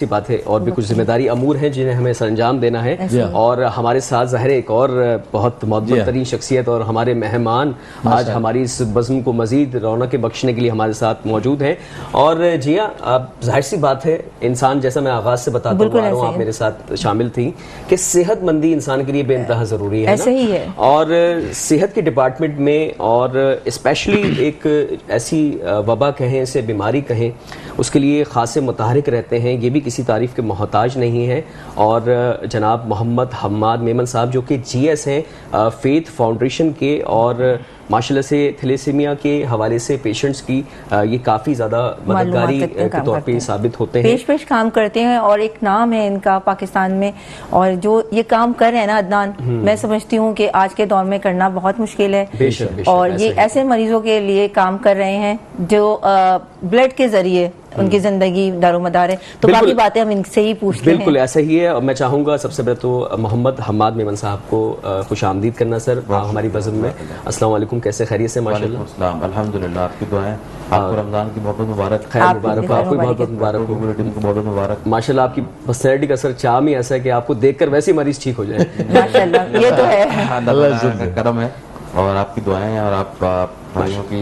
सी बात है और भी कुछ जिम्मेदारी अमूर हैं जिन्हें हमें सरंजाम देना है और हमारे साथ ज़ाहिर एक और बहुत मोहब्बत तरीन शख्सियत और हमारे मेहमान आज हमारी इस बज़्म को मज़ीद रौनक बख्शने के लिए हमारे साथ मौजूद हैं। और जी हाँ, आप जाहिर सी बात है इंसान, जैसा मैं आगाज़ से बताता हूँ, आप मेरे साथ शामिल थी कि सेहतमंदी इंसान के लिए बेइंतहा ज़रूरी है, ऐसे ही है। और सेहत के डिपार्टमेंट में और स्पेशली एक ऐसी वबा कहें, इसे बीमारी कहें, उसके लिए खासे मुतहरिक रहते हैं, ये भी किसी तारीफ के मोहताज नहीं है। और जनाब मोहम्मद हम्माद मेमन साहब जो कि जीएस हैं फेथ फाउंडेशन के, और माशाल्लाह से थैलेसीमिया के हवाले से पेशेंट्स की ये काफ़ी ज़्यादा मददगारी के तौर पे साबित होते हैं, पेश काम करते हैं और एक नाम है इनका पाकिस्तान में। और जो ये काम कर रहे हैं ना अदनान, मैं समझती हूँ कि आज के दौर में करना बहुत मुश्किल है। बेशक, और ये ऐसे मरीजों के लिए काम कर रहे हैं जो ब्लड के जरिए उनकी जिंदगी दारोमदार है। तो बाकी बातें हम इनसे ही पूछते हैं। बिल्कुल ऐसा ही है। और मैं चाहूंगा सबसे पहले तो मोहम्मद हम्माद मेमन साहब को खुश आमदीद करना सर हमारी बज़्म में। अस्सलाम वालेकुम, कैसे खैरियत से? माशाल्लाह अल्हम्दुलिल्लाह, आपकी दुआएं, आपको रमजान की बहुत मुबारक, खैर मुबारक, आपको बहुत मुबारक हो, बहुत मुबारक। माशाल्लाह आपकी पर्सनैलिटी का सर चाम ही ऐसा है कि आपको देखकर वैसे ही मरीज ठीक हो जाए। माशाल्लाह, ये तो है, अल्लाह का करम है और आपकी दुआएं और आपका भाइयों की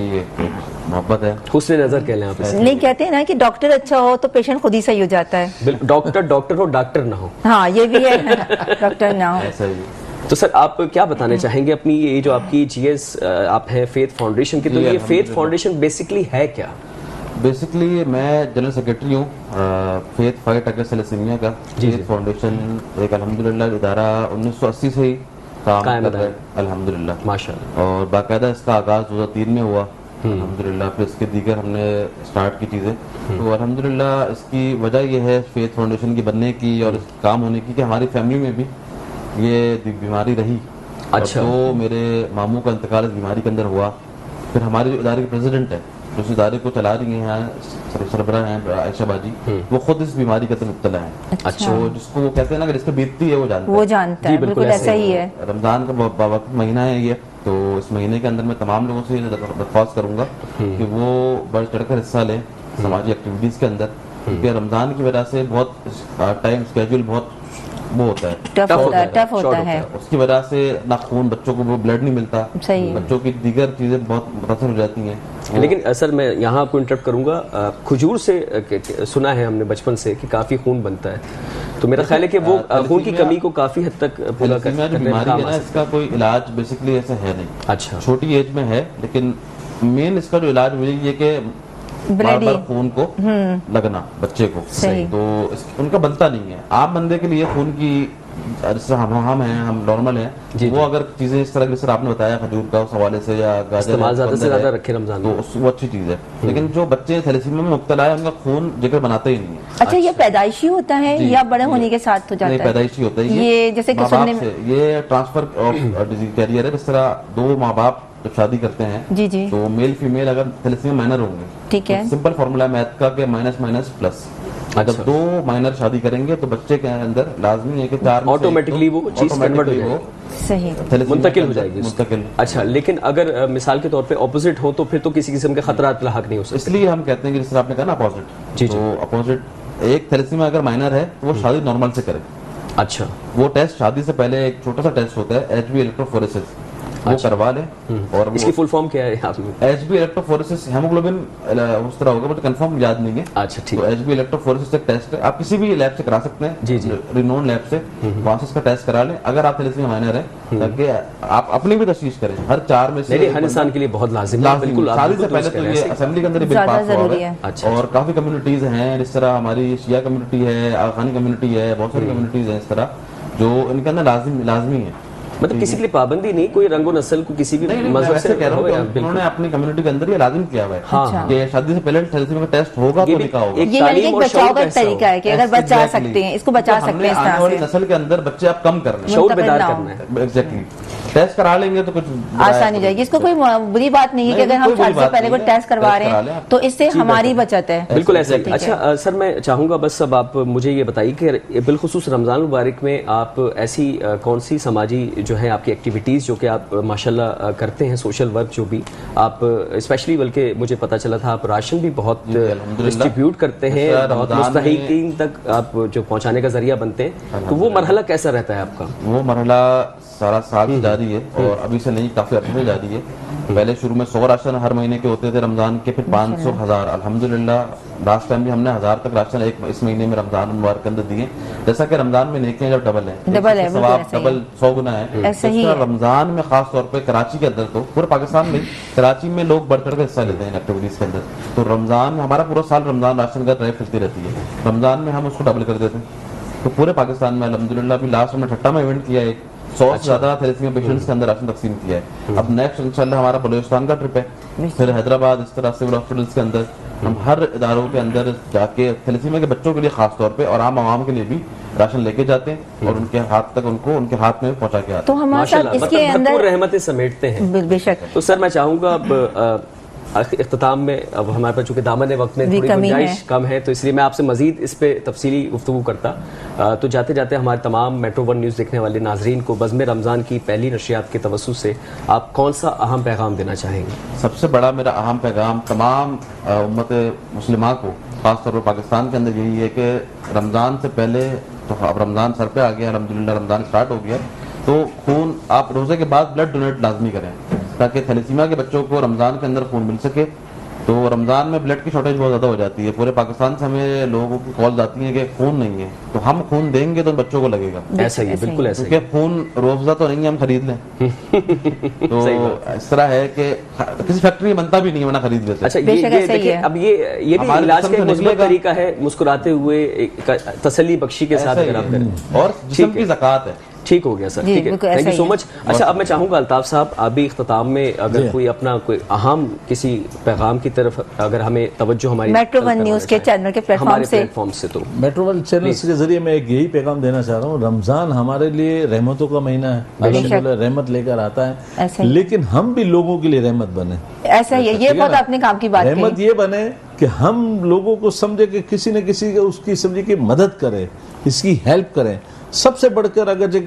मोहब्बत है, हुस्न नजर कह लें आप। नहीं, कहते हैं ना कि डॉक्टर अच्छा हो तो पेशेंट खुद ही सही हो जाता है। डॉक्टर हो, डॉक्टर ना हो। हाँ, ये भी है, डॉक्टर ना हो। ऐसा ही। तो सर आप क्या बताना चाहेंगे अपनी ये जो आपकी जीएस आप हैं फेथ फाउंडेशन की, तो ये फेथ फाउंडेशन बेसिकली है क्या? बेसिकली मैं जनरल सेक्रेटरी हूँ फेथ फाइट अगेंस्ट थैलेसीमिया का। फेथ फाउंडेशन एक अल्हम्दुलिल्लाह इदारा 1980 से ही काम कर रहा है अल्हम्दुलिल्लाह, माशाअल्लाह। और बाकायदा इसका आगाज़ 2003 में हुआ अल्हम्दुलिल्लाह, फिर इसके दीगर हमने स्टार्ट की चीज़ें। तो अल्हम्दुलिल्लाह इसकी वजह यह है फेथ फाउंडेशन की बनने की और काम होने की कि हमारी फैमिली में भी ये बीमारी रही। अच्छा। तो मेरे मामू का इंतकाल इस बीमारी के अंदर हुआ। फिर हमारे जो इदारे के प्रेसिडेंट है, जो इस इदारे को चला रही हैं, सरबराह हैं आयशा बाजी, वो खुद इस बीमारी के मुब्तला है। अच्छा। तो जिसको वो कहते हैं ना कि जिसको बीतती है वो जानता है। बिल्कुल ऐसा ही है। रमजान का महीना है ये, तो इस महीने के अंदर मैं तमाम लोगों से दरख्वास्त करूंगा कि वो बढ़ चढ़कर हिस्सा लें समाजी एक्टिविटीज के अंदर, क्योंकि रमजान की वजह से बहुत टाइम स्केड्यूल बहुत वो होता है, टफ होता है। उसकी वजह से ना खून, बच्चों को वो ब्लड नहीं मिलता, बच्चों की दीगर चीजें बहुत मुतासर हो जाती हैं। लेकिन सर मैं यहाँ आपको इंटरप्ट करूंगा, खजूर से सुना है हमने बचपन से कि काफी खून बनता है, तो मेरा ख्याल है कि वो खून की कमी को काफी हद तक पूरा करने में बीमारी है ना, इसका कोई इलाज बेसिकली ऐसा है नहीं। अच्छा। छोटी एज में है, लेकिन मेन इसका जो इलाज मुझे ये कि बार खून को लगना बच्चे को, तो उनका बनता नहीं है। आम बंदे के लिए खून की, जैसे हम हैं, हम नॉर्मल हैं, वो अगर चीजें इस तरह जैसे आपने बताया खजूर का उस हवाले से या गाजर ज्यादा से ज्यादा रखे रमजान, तो वो अच्छी चीज है। लेकिन जो बच्चे थैलेसीमिया में मुब्तला है उनका खून जिगर बनाता ही नहीं है। अच्छा, ये पैदाइशी होता है या बड़े होने के साथ हो जाता है? पैदाइशी होता है ये, जैसे ये ट्रांसफर ऑफ डिजीज कैरियर है। जिस तरह दो माँ बाप जब शादी करते हैं जी, तो मेल फीमेल अगर थैलेसीमिया माइनर होंगे, ठीक है, सिंपल फॉर्मूला मैथ का कि माइनस माइनस प्लस। अगर दो माइनर शादी करेंगे तो बच्चे के अंदर लाजमी है कि चार ऑटोमेटिकली वो चीज कन्वर्ट हो, सही मुंतकिल हो जाएगी मुंतकिल। अच्छा, लेकिन अगर मिसाल के तौर पे ऑपोजिट हो तो फिर तो किसी किस्म के खतरात लाहक नहीं हो सकते। इसलिए हम कहते हैं कि जिस तरह आपने कहा ना अपोजिट, जी, तो अपोजिट एक थैलेसीमिया अगर माइनर है तो वो शादी नॉर्मल से करे। अच्छा। वो टेस्ट शादी से पहले एक छोटा सा टेस्ट होता है, HB इलेक्ट्रोफोरेसिस, वो करवा लें। और इसकी फुल फॉर्म क्या है? HB इलेक्ट्रोफोरेसिस हेमोग्लोबिन उस तरह होगा, बट कंफर्म याद नहीं है। अच्छा, ठीक है। HB इलेक्ट्रोफोरेसिस एक टेस्ट है, आप किसी भी लैब से करा सकते हैं, जी जी, रिनोन लैब से, वहां से इसका टेस्ट करा लें अगर आप थैलेसीमिया माइनर है, ताकि आप अपनी भी तशखीस करें। हर 4 में से हर इंसान के लिए बहुत लाजिम है। बिल्कुल, शादी से पहले तो ये असेंबली के अंदर बिल पास हुआ है। और काफी कम्युनिटीज हैं, जिस तरह हमारी शिया कम्युनिटी है, अफगानी कम्युनिटी है, बहुत सारी कम्युनिटीज हैं इस तरह, जो इनके अंदर लाजमी है। मतलब किसी के लिए पाबंदी नहीं, कोई रंगो नस्ल को किसी भी मजहब से कह रहा हूं, उन्होंने अपनी कम्युनिटी के अंदर ये लाजिम किया हुआ है। हाँ। कि शादी से पहले थैलेसीमिया का टेस्ट होगा तो निकाह होगा। ये एक बचाव का तरीका है कि अगर बचा सकते हैं, इसको बचा सकते हैं। आने वाली नस्ल के अंदर बच्चे आप कम कर रहे हैं, शऊर बेदार करना है। एग्जैक्टली। टेस्ट करा लेंगे तो कुछ आसानी हो जाएगी। इसको कोई बुरी बात नहीं है कि अगर हम कोई बुरी शादी से बात पहले कोई नहीं है, टेस्ट करवा टेस्ट रहे करा लें हैं आप। तो इससे हमारी बचत है। बिल्कुल ऐसा ही। ठीक है। अच्छा सर, मैं चाहूंगा बस अब आप मुझे ये बताइए कि बिलखुसूस रमज़ान मुबारक में आप ऐसी कौन सी समाजी जो है आपकी एक्टिविटीज़ जो कि आप माशाल्लाह करते हैं, सोशल वर्क जो भी आप स्पेशली, बल्कि मुझे पता चला था आप राशन भी बहुत डिस्ट्रीब्यूट करते हैं, बहुत मुस्तहिकीन तक आप जो पहुंचाने का जरिया बनते हैं, तो वो मरहला कैसा रहता है आपका? वो मरहला सारा साल जारी है और अभी से नहीं, काफी अर्से से जारी है। पहले शुरू में 100 राशन हर महीने के होते थे रमजान के, फिर 500, 1000, अल्हम्दुलिल्लाह लास्ट टाइम भी हमने 1000 तक राशन इस महीने में रमजान मुबारक के अंदर दिए। जैसा कि रमजान में नेकियां जब डबल है, सवाब डबल 100 गुना है, ऐसे ही है। रमजान में खास तौर पे कराची के अंदर, तो पूरे पाकिस्तान में कराची में लोग बढ़ चढ़ कर हिस्सा लेते हैं एक्टिविटीज के अंदर। तो रमजान में हमारा पूरा साल रमजान राशन का ड्राइव चलती रहती है, रमजान में हम उसको डबल कर देते हैं। तो पूरे पाकिस्तान में अल्हम्दुलिल्लाह अभी लास्ट हमने ठट्टा में इवेंट किया है, 100 से ज्यादा थैलेसीमिया पेशेंट्स के अंदर राशन तकसीम किया है। अब नेक्स्ट इंशाल्लाह हमारा बलूचिस्तान का ट्रिप है, फिर हैदराबाद, इस तरह सिविल हॉस्पिटल्स के अंदर हम हर इदारों के अंदर जाके थैलेसीमिया के बच्चों के लिए खास तौर पे और आम आवाम के लिए भी राशन लेके जाते हैं और उनके हाथ तक उनके हाथ में पहुंचा के आते हैं। तो हमारे साथ इसके अंदर रहमतें समेटते हैं। बेशक। तो सर मैं चाहूंगा अब इख्तिताम में, अब हमारे पास चूंकि दामन वक्त में थोड़ी गुंजाइश कम है, तो इसलिए मैं आपसे मजीद इस पे तफसीली गुफ्तगू करता। तो जाते जाते हमारे तमाम मेट्रो वन न्यूज़ देखने वाले नाजरीन को बज़्म रमज़ान की पहली नशियात के तवस्सुत से आप कौन सा अहम पैगाम देना चाहेंगे? सबसे बड़ा मेरा अहम पैगाम तमाम उम्मत मुस्लिमा को, खासतौर पर पाकिस्तान के अंदर यही है कि रमज़ान से पहले, तो अब रमज़ान सर पे आ गया, अल्हम्दुलिल्लाह रमज़ान स्टार्ट हो गया, तो खून आप रोज़े के बाद ब्लड डोनेट लाजमी करें ताकि थैलेसीमिया के बच्चों को रमज़ान के अंदर खून मिल सके। तो रमज़ान में ब्लड की शॉर्टेज बहुत ज़्यादा हो जाती है, पूरे पाकिस्तान से हमें लोगों की कॉल आती है कि खून नहीं है, तो हम खून देंगे तो बच्चों को लगेगा। ऐसा ही है, बिल्कुल ऐसा ही। क्योंकि खून रोज़ा तो नहीं है, हम खरीद लें। तो इस तरह है कि किसी फैक्ट्री में बनता भी नहीं है, वरना खरीद लेते। अच्छा, ये देखिए, अब ये भी इलाज का मुस्बत तरीका है, मुस्कुराते हुए तसल्ली बख्शी के साथ अगर आप करें, और जिस्म की ज़कात है। ठीक हो गया सर, ठीक है, थैंक यू सो मच। अच्छा, अब मैं चाहूंगा अल्ताफ साहब, आप भी इख्तिताम में अगर कोई अपना कोई अहम किसी पैगाम की तरफ अगर हमें तवज्जो हमारी मेट्रो वन न्यूज़ के चैनल के प्लेटफॉर्म से, तो मेट्रो वन चैनल के जरिए मैं एक यही पैगाम देना चाह रहा हूँ, रमजान हमारे लिए रहमतों का महीना है, रहमत लेकर आता है, लेकिन हम भी लोगों के लिए रहमत बने। ऐसा ही है, ये बहुत अपने काम की बात है। रहमत ये बने कि हम लोगों को समझे कि किसी न किसी उसकी समझे की मदद करें, इसकी हेल्प करें। सबसे बढ़कर अगर